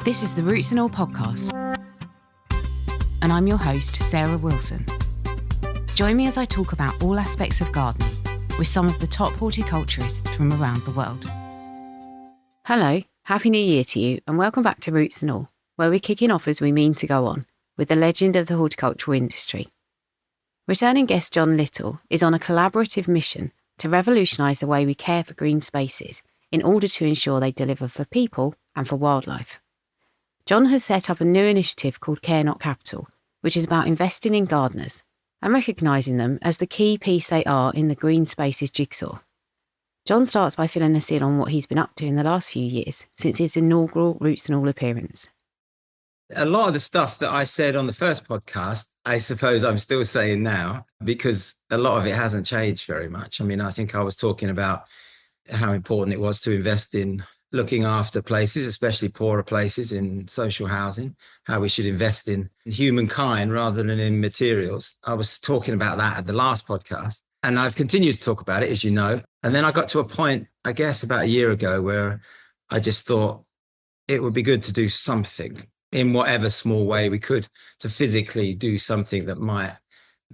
This is the Roots and All podcast, and I'm your host, Sarah Wilson. Join me as I talk about all aspects of gardening with some of the top horticulturists from around the world. Hello, Happy New Year to you, and welcome back to Roots and All, where we're kicking off as we mean to go on with the legend of the horticultural industry. Returning guest John Little is on a collaborative mission to revolutionise the way we care for green spaces in order to ensure they deliver for people and for wildlife. John has set up a new initiative called Care Not Capital, which is about investing in gardeners and recognising them as the key piece they are in the green spaces jigsaw. John starts by filling us in on what he's been up to in the last few years since his inaugural Roots and All appearance. A lot of the stuff that I said on the first podcast, I suppose I'm still saying now, because a lot of it hasn't changed very much. I mean, I think I was talking about how important it was to invest in looking after places, especially poorer places, in social housing, how we should invest in humankind rather than in materials. I was talking about that at the last podcast, and I've continued to talk about it, as you know. And then I got to a point, I guess about a year ago, where I just thought it would be good to do something in whatever small way we could, to physically do something that might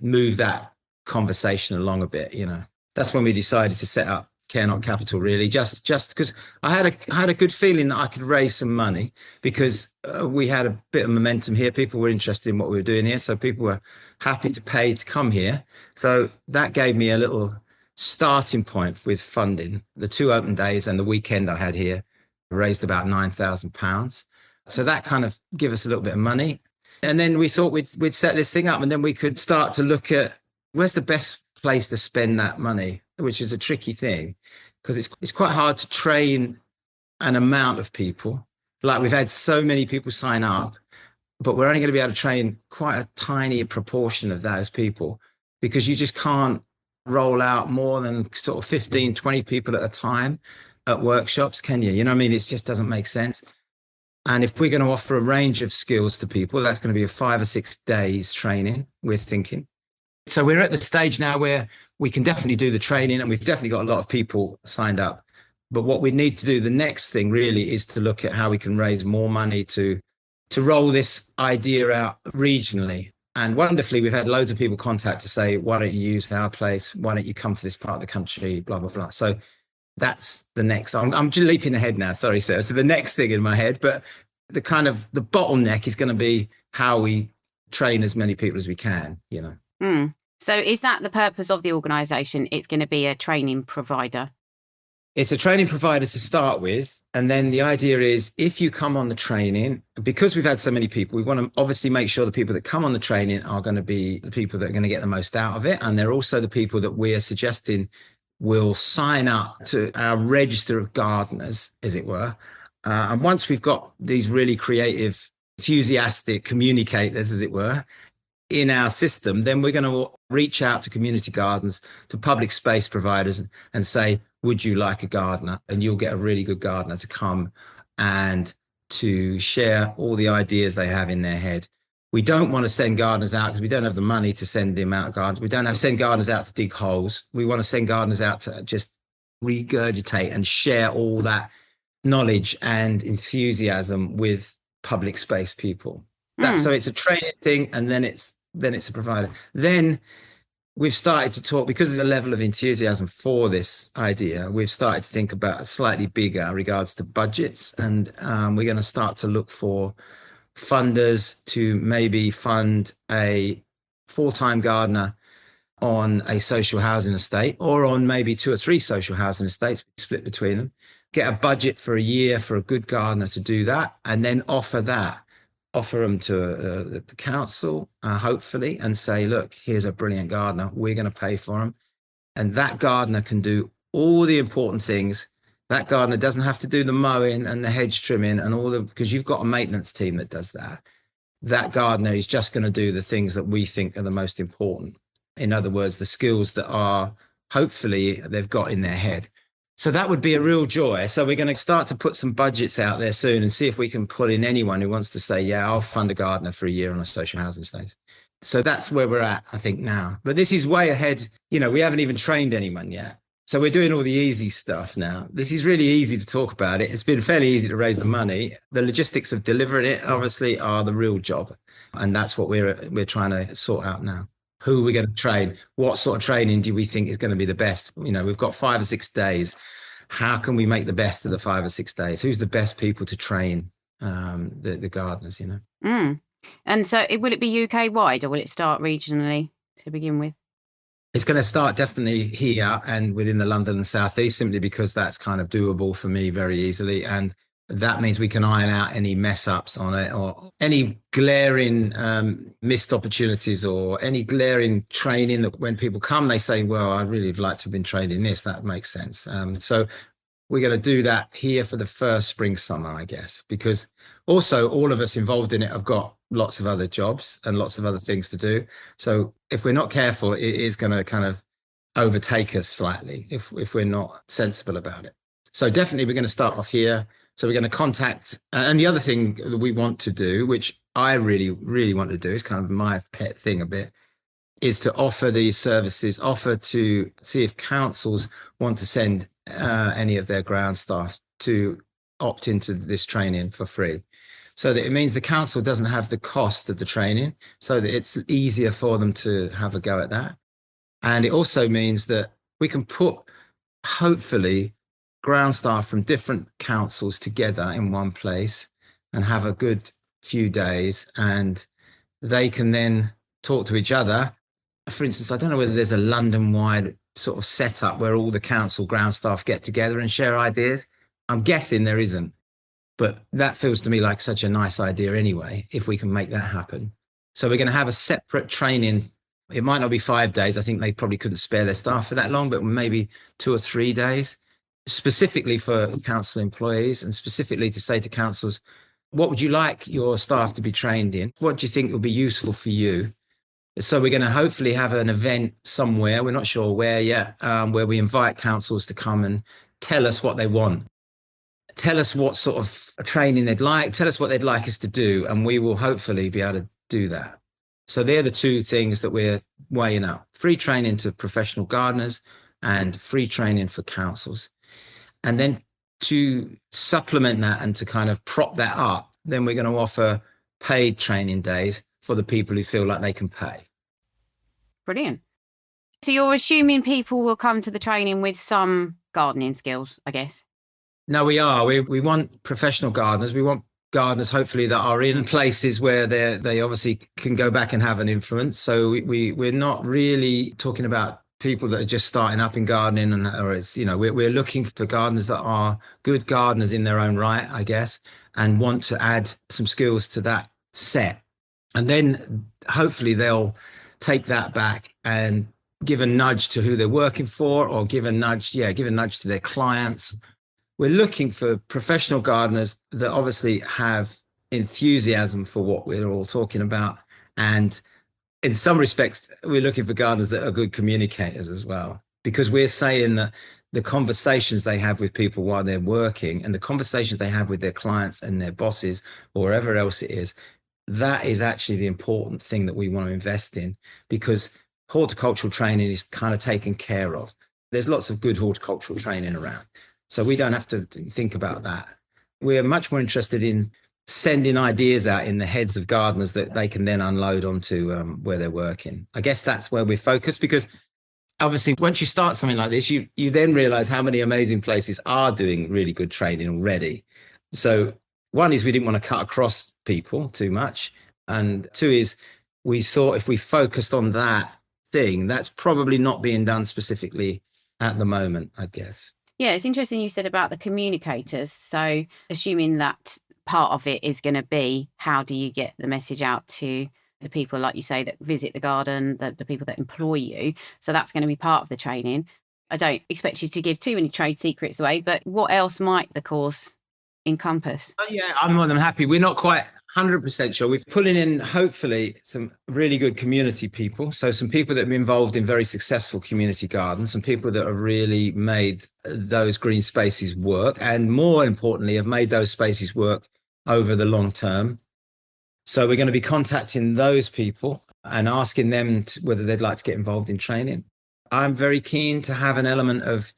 move that conversation along a bit. You know, that's when we decided to set up Care Not Capital, really, just because I had a good feeling that I could raise some money, because we had a bit of momentum here. People were interested in what we were doing here, so people were happy to pay to come here. So that gave me a little starting point with funding. The 2 open days and the weekend I had here raised about £9,000. So that kind of gave us a little bit of money. And then we thought we'd set this thing up, and then we could start to look at where's the best place to spend that money, which is a tricky thing, because it's quite hard to train an amount of people. Like, we've had so many people sign up, but we're only going to be able to train quite a tiny proportion of those people, because you just can't roll out more than sort of 15, 20 people at a time at workshops, can you? You know what I mean? It just doesn't make sense. And if we're going to offer a range of skills to people, that's going to be a 5 or 6 days training, we're thinking. So we're at the stage now where we can definitely do the training, and we've definitely got a lot of people signed up. But what we need to do, the next thing really, is to look at how we can raise more money to roll this idea out regionally. And wonderfully, we've had loads of people contact to say, why don't you use our place? Why don't you come to this part of the country? Blah, blah, blah. So that's the next. I'm just leaping ahead now. Sorry, Sarah. So the next thing in my head, but the bottleneck is going to be how we train as many people as we can, you know. So is that the purpose of the organisation? It's going to be a training provider? It's a training provider to start with. And then the idea is, if you come on the training, because we've had so many people, we want to obviously make sure the people that come on the training are going to be the people that are going to get the most out of it. And they're also the people that we are suggesting will sign up to our register of gardeners, as it were. And once we've got these really creative, enthusiastic communicators, as it were, in our system, then we're going to reach out to community gardens, to public space providers, and say, would you like a gardener? And you'll get a really good gardener to come and to share all the ideas they have in their head. We don't want to send gardeners out because we don't have the money to send them out gardeners. We don't have to send gardeners out to dig holes. We want to send gardeners out to just regurgitate and share all that knowledge and enthusiasm with public space people. So it's a training thing, and then it's a provider. Then we've started to talk, because of the level of enthusiasm for this idea, we've started to think about a slightly bigger regards to budgets. And we're going to start to look for funders to maybe fund a full-time gardener on a social housing estate, or on maybe 2 or 3 social housing estates, split between them, get a budget for a year for a good gardener to do that, and then offer them to the council, hopefully, and say, look, here's a brilliant gardener. We're going to pay for him. And that gardener can do all the important things. That gardener doesn't have to do the mowing and the hedge trimming and because you've got a maintenance team that does that. That gardener is just going to do the things that we think are the most important. In other words, the skills that are, hopefully, they've got in their head. So that would be a real joy. So we're going to start to put some budgets out there soon and see if we can pull in anyone who wants to say, yeah, I'll fund a gardener for a year on a social housing estate. So that's where we're at, I think, now. But this is way ahead. You know, we haven't even trained anyone yet. So we're doing all the easy stuff now. This is really easy to talk about it. It's been fairly easy to raise the money. The logistics of delivering it obviously are the real job. And that's what we're trying to sort out now. Who are we going to train? What sort of training do we think is going to be the best? You know, we've got 5 or 6 days. How can we make the best of the 5 or 6 days? Who's the best people to train the gardeners, you know? And so will it be UK wide or will it start regionally to begin with? It's going to start definitely here and within the London and South East, simply because that's kind of doable for me very easily. And that means we can iron out any mess ups on it or any glaring missed opportunities or any glaring training that when people come, they say, well, I'd really like to have been trained in this. That makes sense. So we're going to do that here for the first spring, summer, I guess, because also all of us involved in it have got lots of other jobs and lots of other things to do. So if we're not careful, it is going to kind of overtake us slightly if we're not sensible about it. So definitely we're going to start off here. So we're going to contact, and the other thing that we want to do, which I really, really want to do, is kind of my pet thing a bit, is to offer these services, offer to see if councils want to send any of their ground staff to opt into this training for free. So that it means the council doesn't have the cost of the training, so that it's easier for them to have a go at that. And it also means that we can put, hopefully, ground staff from different councils together in one place and have a good few days, and they can then talk to each other. For instance, I don't know whether there's a London-wide sort of setup where all the council ground staff get together and share ideas. I'm guessing there isn't, but that feels to me like such a nice idea anyway, if we can make that happen. So we're going to have a separate training. It might not be 5 days. I think they probably couldn't spare their staff for that long, but maybe 2 or 3 days, specifically for council employees and specifically to say to councils, what would you like your staff to be trained in? What do you think will be useful for you? So we're going to hopefully have an event somewhere, we're not sure where yet, where we invite councils to come and tell us what they want. Tell us what sort of training they'd like, tell us what they'd like us to do, and we will hopefully be able to do that. So they're the 2 things that we're weighing up: free training to professional gardeners and free training for councils. And then to supplement that and to kind of prop that up, then we're going to offer paid training days for the people who feel like they can pay. Brilliant. So you're assuming people will come to the training with some gardening skills, I guess? No, we are. We want professional gardeners. We want gardeners, hopefully, that are in places where they obviously can go back and have an influence. So we're not really talking about people that are just starting up in gardening, or it's, you know, we're looking for gardeners that are good gardeners in their own right, I guess, and want to add some skills to that set. And then hopefully they'll take that back and give a nudge to who they're working for, or give a nudge to their clients. We're looking for professional gardeners that obviously have enthusiasm for what we're all talking about. And in some respects, we're looking for gardeners that are good communicators as well, because we're saying that the conversations they have with people while they're working and the conversations they have with their clients and their bosses or wherever else it is, that is actually the important thing that we want to invest in, because horticultural training is kind of taken care of. There's lots of good horticultural training around, so we don't have to think about that. We're much more interested in sending ideas out in the heads of gardeners that they can then unload onto where they're working. I guess that's where we're focused, because obviously once you start something like this, you then realize how many amazing places are doing really good training already. So one is we didn't want to cut across people too much. And 2 is we saw if we focused on that thing, that's probably not being done specifically at the moment, I guess. Yeah, it's interesting you said about the communicators. So assuming that part of it is going to be, how do you get the message out to the people, like you say, that visit the garden, the people that employ you? So that's going to be part of the training. I don't expect you to give too many trade secrets away, but what else might the course encompass? Oh, yeah, I'm more than happy. We're not quite 100% sure. We're pulling in, hopefully, some really good community people. So some people that have been involved in very successful community gardens, some people that have really made those green spaces work, and more importantly, have made those spaces work over the long term. So we're going to be contacting those people and asking them whether they'd like to get involved in training. I'm very keen to have an element of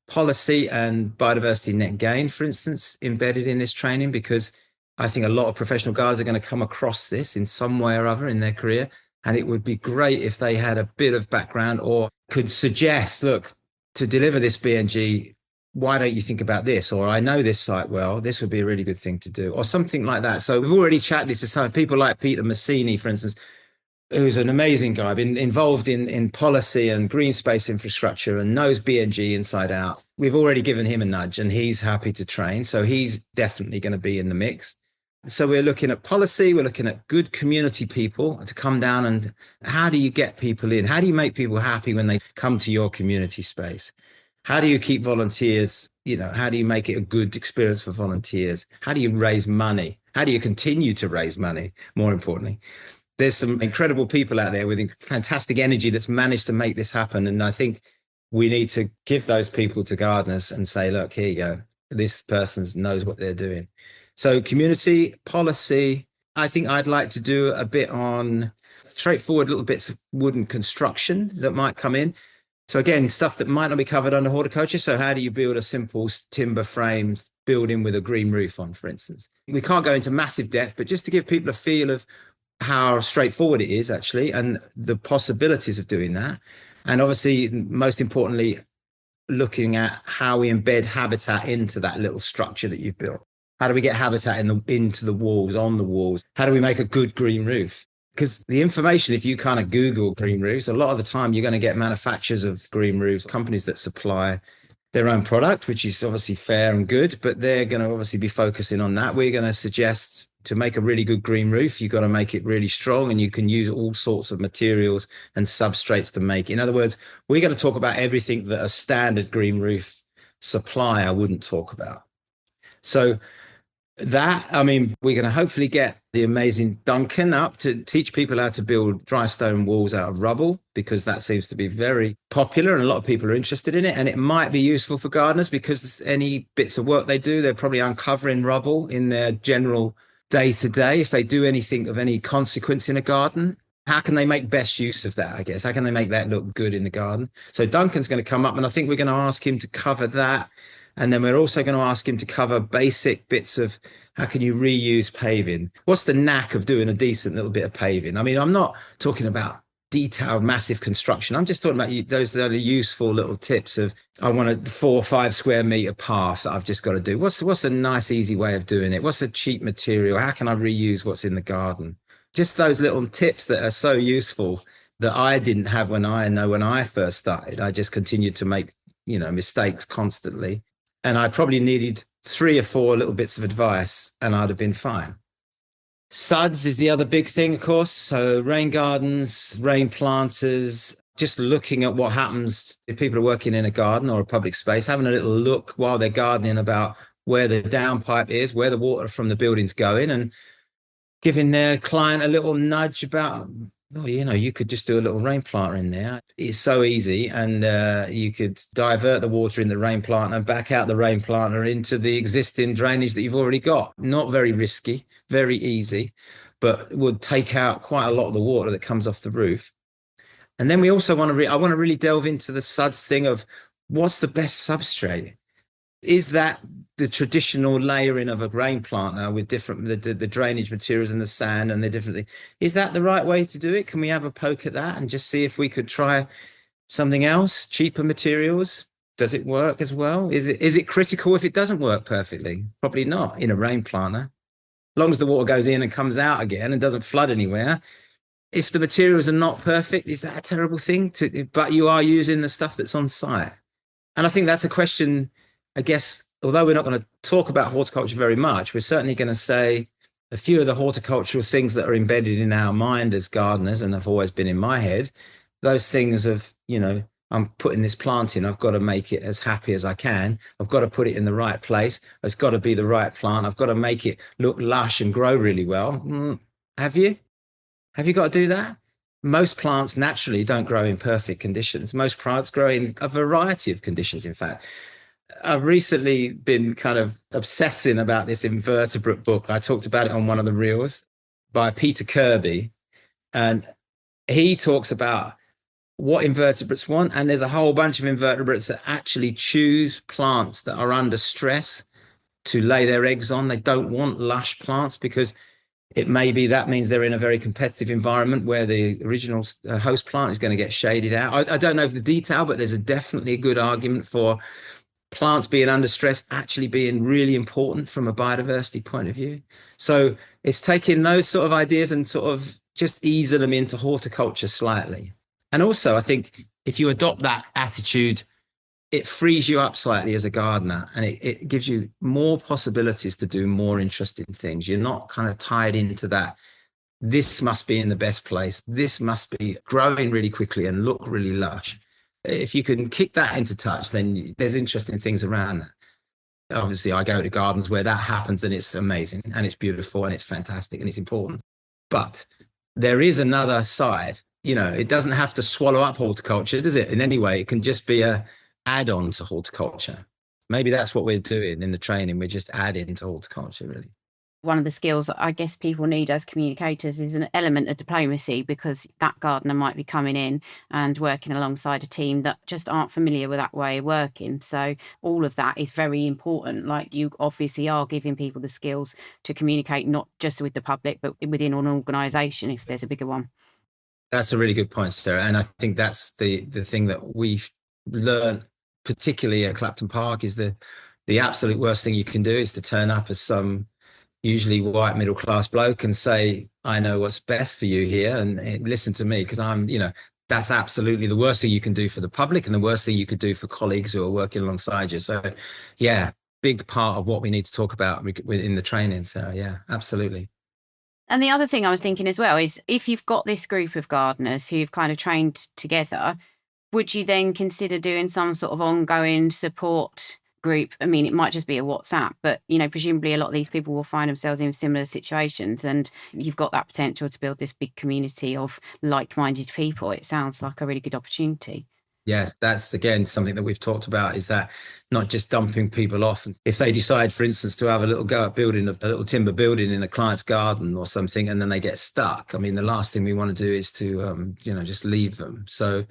policy and biodiversity net gain, for instance, embedded in this training, because I think a lot of professional guards are going to come across this in some way or other in their career. And it would be great if they had a bit of background or could suggest, look, to deliver this BNG, why don't you think about this? Or I know this site well, this would be a really good thing to do, or something like that. So we've already chatted to some people like Peter Massini, for instance, who's an amazing guy, been involved in policy and green space infrastructure and knows BNG inside out. We've already given him a nudge and he's happy to train. So he's definitely going to be in the mix. So we're looking at policy, we're looking at good community people to come down, and how do you get people in? How do you make people happy when they come to your community space? How do you keep volunteers? How do you make it a good experience for volunteers? How do you raise money? How do you continue to raise money? More importantly, there's some incredible people out there with fantastic energy that's managed to make this happen. And I think we need to give those people to gardeners and say, look, here you go. This person knows what they're doing. So community, policy, I think I'd like to do a bit on straightforward little bits of wooden construction that might come in. So again, stuff that might not be covered under horticulture. So how do you build a simple timber frame building with a green roof on, for instance? We can't go into massive depth, but just to give people a feel of how straightforward it is actually, and the possibilities of doing that. And obviously, most importantly, looking at how we embed habitat into that little structure that you've built. How do we get habitat into the walls, on the walls? How do we make a good green roof? Because the information, if you kind of Google green roofs, a lot of the time you're going to get manufacturers of green roofs, companies that supply their own product, which is obviously fair and good, but they're going to obviously be focusing on that. We're going to suggest to make a really good green roof, you've got to make it really strong, and you can use all sorts of materials and substrates to make it. In other words, we're going to talk about everything that a standard green roof supplier wouldn't talk about. So we're going to hopefully get the amazing Duncan up to teach people how to build dry stone walls out of rubble, because that seems to be very popular and a lot of people are interested in it. And it might be useful for gardeners because any bits of work they do, they're probably uncovering rubble in their general day-to-day. If they do anything of any consequence in a garden, how can they make best use of that, I guess? How can they make that look good in the garden? So Duncan's going to come up, and I think we're going to ask him to cover that. And then we're also going to ask him to cover basic bits of how can you reuse paving? What's the knack of doing a decent little bit of paving? I mean, I'm not talking about detailed, massive construction. I'm just talking about those that are useful little tips of, I want a 4 or 5 square meter path that I've just got to do. What's a nice, easy way of doing it? What's a cheap material? How can I reuse what's in the garden? Just those little tips that are so useful that I didn't have when I first started. I just continued to make, mistakes constantly. And I probably needed 3 or 4 little bits of advice and I'd have been fine. Suds is the other big thing, of course. So rain gardens, rain planters, just looking at what happens if people are working in a garden or a public space, having a little look while they're gardening about where the downpipe is, where the water from the building's going, and giving their client a little nudge about, you could just do a little rain planter in there. It's so easy. And you could divert the water in the rain planter and back out the rain planter into the existing drainage that you've already got. Not very risky, very easy, but would take out quite a lot of the water that comes off the roof. And then we also want to, I want to really delve into the suds thing of what's the best substrate? Is that the traditional layering of a rain planter with different the drainage materials and the sand and the different things? Is that the right way to do it? Can we have a poke at that and just see if we could try something else, cheaper materials? Does it work as well? Is it critical if it doesn't work perfectly? Probably not in a rain planter. As long as the water goes in and comes out again and doesn't flood anywhere. If the materials are not perfect, is that a terrible thing? But you are using the stuff that's on site. And I think that's a question, I guess, although we're not going to talk about horticulture very much, we're certainly going to say a few of the horticultural things that are embedded in our mind as gardeners and have always been in my head. Those things of, I'm putting this plant in, I've got to make it as happy as I can. I've got to put it in the right place. It's got to be the right plant. I've got to make it look lush and grow really well. Have you? Have you got to do that? Most plants naturally don't grow in perfect conditions. Most plants grow in a variety of conditions, in fact. I've recently been kind of obsessing about this invertebrate book. I talked about it on one of the reels by Peter Kirby. And he talks about what invertebrates want. And there's a whole bunch of invertebrates that actually choose plants that are under stress to lay their eggs on. They don't want lush plants because it may be that means they're in a very competitive environment where the original host plant is going to get shaded out. I don't know the detail, but there's definitely a good argument for plants being under stress actually being really important from a biodiversity point of view. So it's taking those sort of ideas and sort of just easing them into horticulture slightly. And also, I think if you adopt that attitude, it frees you up slightly as a gardener, and it gives you more possibilities to do more interesting things. You're not kind of tied into that. This must be in the best place. This must be growing really quickly and look really lush. If you can kick that into touch, then there's interesting things around that. Obviously, I go to gardens where that happens and it's amazing and it's beautiful and it's fantastic and it's important. But there is another side. You know, it doesn't have to swallow up horticulture, does it? In any way, it can just be a add-on to horticulture. Maybe that's what we're doing in the training. We're just adding to horticulture, really. One of the skills I guess people need as communicators is an element of diplomacy, because that gardener might be coming in and working alongside a team that just aren't familiar with that way of working. So all of that is very important. Like, you obviously are giving people the skills to communicate, not just with the public, but within an organisation if there's a bigger one. That's a really good point, Sarah. And I think that's the thing that we've learned, particularly at Clapton Park, is the absolute worst thing you can do is to turn up as some usually white middle class bloke and say, I know what's best for you here, and listen to me, because I'm, you know, that's absolutely the worst thing you can do for the public and the worst thing you could do for colleagues who are working alongside you. So yeah, big part of what we need to talk about in the training. So yeah, absolutely. And the other thing I was thinking as well is, if you've got this group of gardeners who you've kind of trained together, would you then consider doing some sort of ongoing support group? I mean, it might just be a WhatsApp, but, you know, presumably a lot of these people will find themselves in similar situations, and you've got that potential to build this big community of like-minded people. It sounds like a really good opportunity. Yes, that's again something that we've talked about, is that not just dumping people off. If they decide, for instance, to have a little go at building a little timber building in a client's garden or something, and then they get stuck, I mean, the last thing we want to do is to, just leave them. So,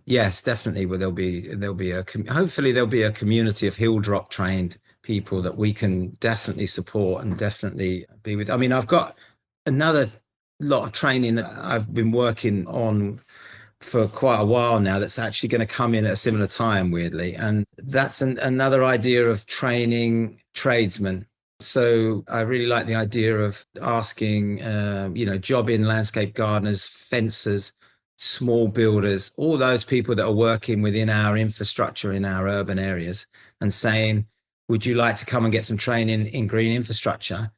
yes, definitely. Well, hopefully there'll be a community of hill drop trained people that we can definitely support and definitely be with. I mean, I've got another lot of training that I've been working on for quite a while now that's actually going to come in at a similar time, weirdly. And that's another idea of training tradesmen. So I really like the idea of asking, job-in landscape gardeners, fencers, small builders, all those people that are working within our infrastructure in our urban areas, and saying, would you like to come and get some training in green infrastructure?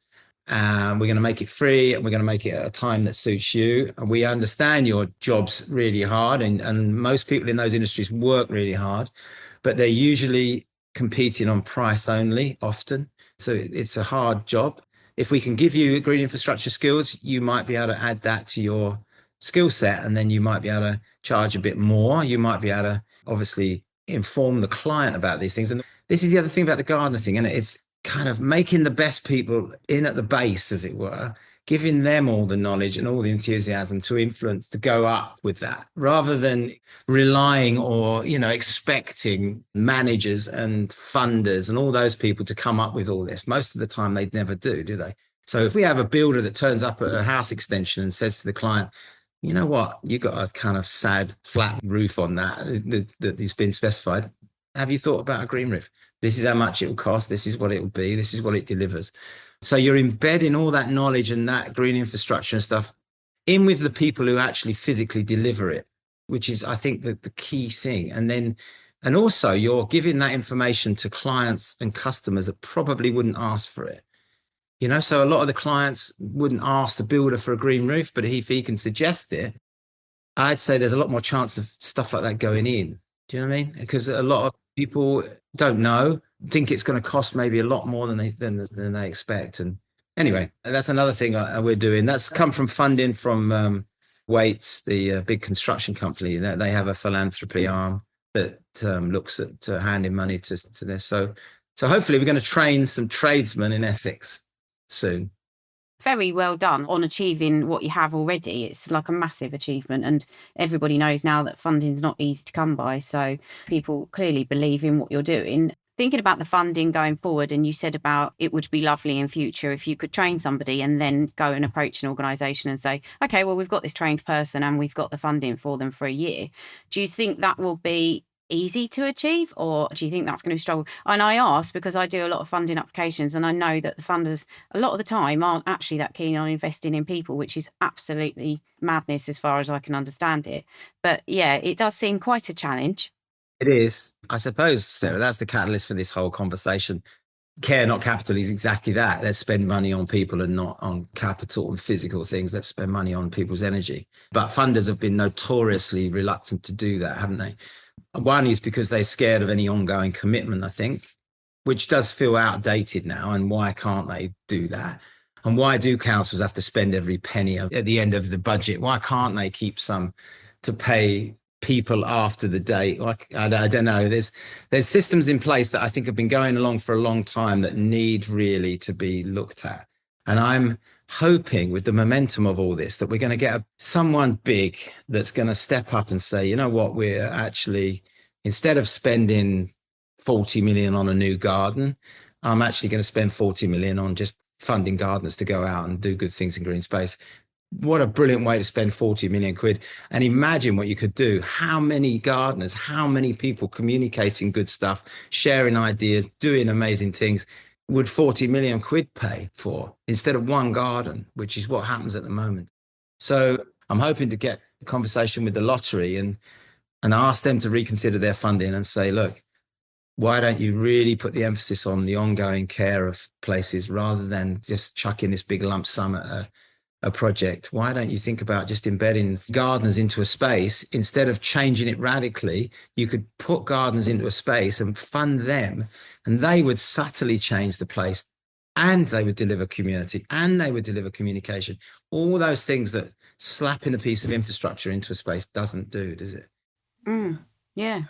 We're going to make it free, and we're going to make it at a time that suits you. And we understand your job's really hard, and most people in those industries work really hard, but they're usually competing on price only often. So it's a hard job. If we can give you green infrastructure skills, you might be able to add that to your skill set, and then you might be able to charge a bit more. You might be able to obviously inform the client about these things. And this is the other thing about the gardener thing, and it's kind of making the best people in at the base, as it were, giving them all the knowledge and all the enthusiasm to influence, to go up with that, rather than relying or, expecting managers and funders and all those people to come up with all this. Most of the time they never do they? So if we have a builder that turns up at a house extension and says to the client, you know what, you got a kind of sad flat roof on that has been specified. Have you thought about a green roof? This is how much it will cost. This is what it will be. This is what it delivers. So you're embedding all that knowledge and that green infrastructure and stuff in with the people who actually physically deliver it, which is, I think, the key thing. And also you're giving that information to clients and customers that probably wouldn't ask for it. So a lot of the clients wouldn't ask the builder for a green roof, but if he can suggest it, I'd say there's a lot more chance of stuff like that going in. Do you know what I mean? Because a lot of people don't know, think it's going to cost maybe a lot more than they expect. And anyway, that's another thing we're doing. That's come from funding from Waits, the big construction company. They have a philanthropy arm that looks at handing money to this. So hopefully we're going to train some tradesmen in Essex soon. very well done on achieving what you have already. It's like a massive achievement, and everybody knows now that funding's not easy to come by. So people clearly believe in what you're doing. Thinking about the funding going forward, and you said about it would be lovely in future if you could train somebody and then go and approach an organisation and say, okay, well, we've got this trained person and we've got the funding for them for a year. Do you think that will be easy to achieve, or do you think that's going to be a struggle? And I ask because I do a lot of funding applications, and I know that the funders a lot of the time aren't actually that keen on investing in people, which is absolutely madness as far as I can understand it. But yeah, it does seem quite a challenge. It is. I suppose, Sarah, that's the catalyst for this whole conversation. Care, not capital, is exactly that. Let's spend money on people and not on capital and physical things. Let's spend money on people's energy. But funders have been notoriously reluctant to do that, haven't they? One is because they're scared of any ongoing commitment, I think, which does feel outdated now. And why can't they do that? And why do councils have to spend every penny at the end of the budget? Why can't they keep some to pay people after the date? Like, I don't know. There's systems in place that I think have been going along for a long time that need really to be looked at. And I'm hoping with the momentum of all this that we're going to get someone big that's going to step up and say, you know what, we're actually, instead of spending 40 million on a new garden, I'm actually going to spend 40 million on just funding gardeners to go out and do good things in green space. What a brilliant way to spend 40 million quid. And imagine what you could do. How many gardeners, how many people communicating good stuff, sharing ideas, doing amazing things would 40 million quid pay for instead of one garden, which is what happens at the moment. So I'm hoping to get a conversation with the lottery and ask them to reconsider their funding and say, look, why don't you really put the emphasis on the ongoing care of places rather than just chucking this big lump sum at a project? Why don't you think about just embedding gardeners into a space instead of changing it radically? You could put gardeners into a space and fund them, and they would subtly change the place, and they would deliver community, and they would deliver communication. All those things that slapping a piece of infrastructure into a space doesn't do, does it? Yeah.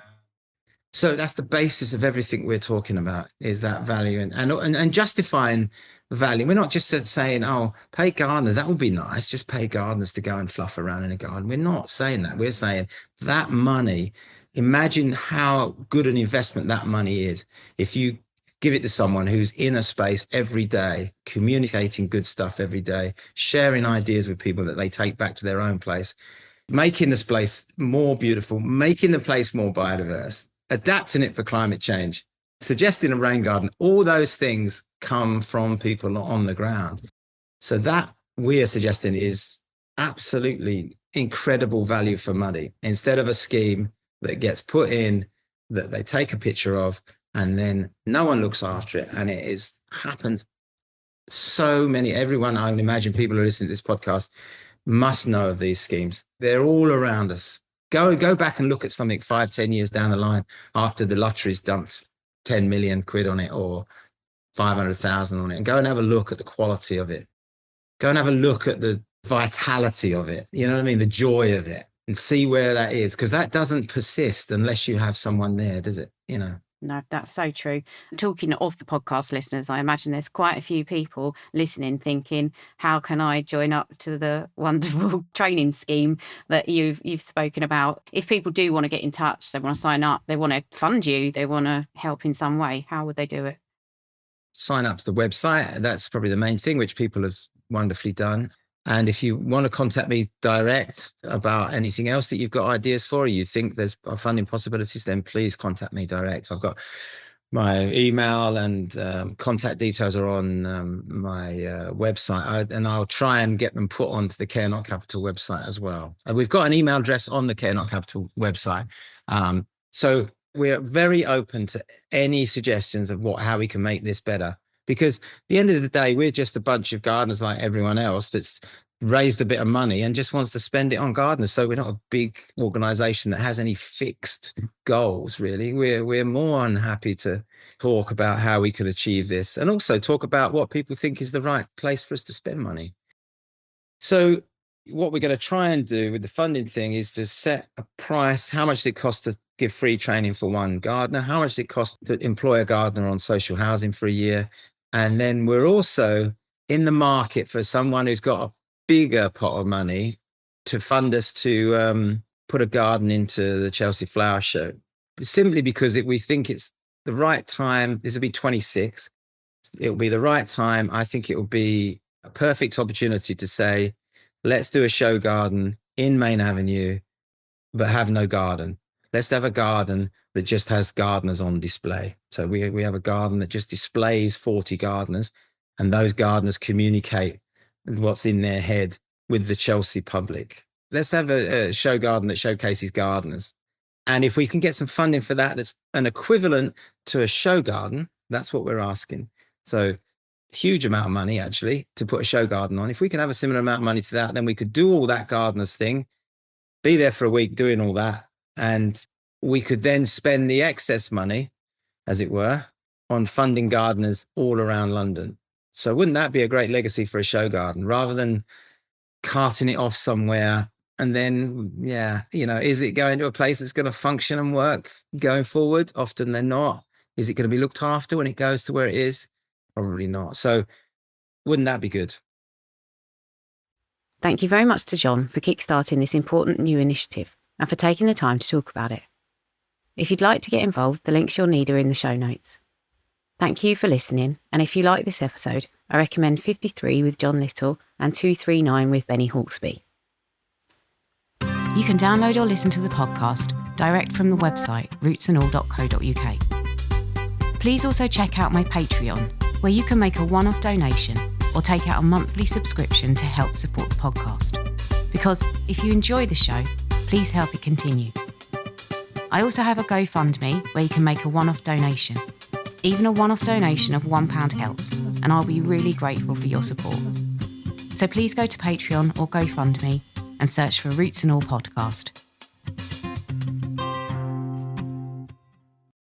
So that's the basis of everything we're talking about, is that value and justifying value. We're not just saying, oh, pay gardeners, that would be nice. Just pay gardeners to go and fluff around in a garden. We're not saying that. We're saying that money, imagine how good an investment that money is. If you give it to someone who's in a space every day, communicating good stuff every day, sharing ideas with people that they take back to their own place, making this place more beautiful, making the place more biodiverse, adapting it for climate change, suggesting a rain garden, all those things come from people on the ground. So that we are suggesting is absolutely incredible value for money, instead of a scheme that gets put in, that they take a picture of, and then no one looks after it. And it happens so many, everyone, I can imagine people who listen to this podcast must know of these schemes. They're all around us. Go back and look at something 5-10 years down the line after the lottery's dumped 10 million quid on it or 500,000 on it, and go and have a look at the quality of it. Go and have a look at the vitality of it. You know what I mean? The joy of it, and see where that is, because that doesn't persist unless you have someone there, does it? You know? No, that's so true. Talking of the podcast listeners, I imagine there's quite a few people listening thinking, how can I join up to the wonderful training scheme that you've spoken about? If people do want to get in touch, they want to sign up, they want to fund you, they want to help in some way, how would they do it? Sign up to the website. That's probably the main thing, which people have wonderfully done. And if you want to contact me direct about anything else that you've got ideas for, or you think there's funding possibilities, then please contact me direct. I've got my email and contact details are on my website, and I'll try and get them put onto the Care Not Capital website as well. And we've got an email address on the Care Not Capital website. So we're very open to any suggestions of how we can make this better. Because at the end of the day, we're just a bunch of gardeners like everyone else that's raised a bit of money and just wants to spend it on gardeners. So we're not a big organization that has any fixed goals, really. We're more than happy to talk about how we could achieve this, and also talk about what people think is the right place for us to spend money. So what we're going to try and do with the funding thing is to set a price. How much does it cost to give free training for one gardener? How much does it cost to employ a gardener on social housing for a year? And then we're also in the market for someone who's got a bigger pot of money to fund us to put a garden into the Chelsea Flower Show, simply because we think it's the right time. This will be 26. It'll be the right time. I think it will be a perfect opportunity to say, let's do a show garden in Main Avenue, but have no garden. Let's have a garden that just has gardeners on display. So we have a garden that just displays 40 gardeners, and those gardeners communicate what's in their head with the Chelsea public. Let's have a show garden that showcases gardeners. And if we can get some funding for that, that's an equivalent to a show garden, that's what we're asking. So huge amount of money, actually, to put a show garden on. If we can have a similar amount of money to that, then we could do all that gardeners thing, be there for a week doing all that. And we could then spend the excess money, as it were, on funding gardeners all around London. So wouldn't that be a great legacy for a show garden, rather than carting it off somewhere? And then, is it going to a place that's going to function and work going forward? Often they're not. Is it going to be looked after when it goes to where it is? Probably not. So wouldn't that be good? Thank you very much to John for kickstarting this important new initiative and for taking the time to talk about it. If you'd like to get involved, the links you'll need are in the show notes. Thank you for listening, and if you like this episode, I recommend 53 with John Little and 239 with Benny Hawksby. You can download or listen to the podcast direct from the website rootsandall.co.uk. Please also check out my Patreon, where you can make a one-off donation or take out a monthly subscription to help support the podcast. Because if you enjoy the show, please help it continue. I also have a GoFundMe where you can make a one-off donation. Even a one-off donation of £1 helps, and I'll be really grateful for your support. So please go to Patreon or GoFundMe and search for Roots and All Podcast.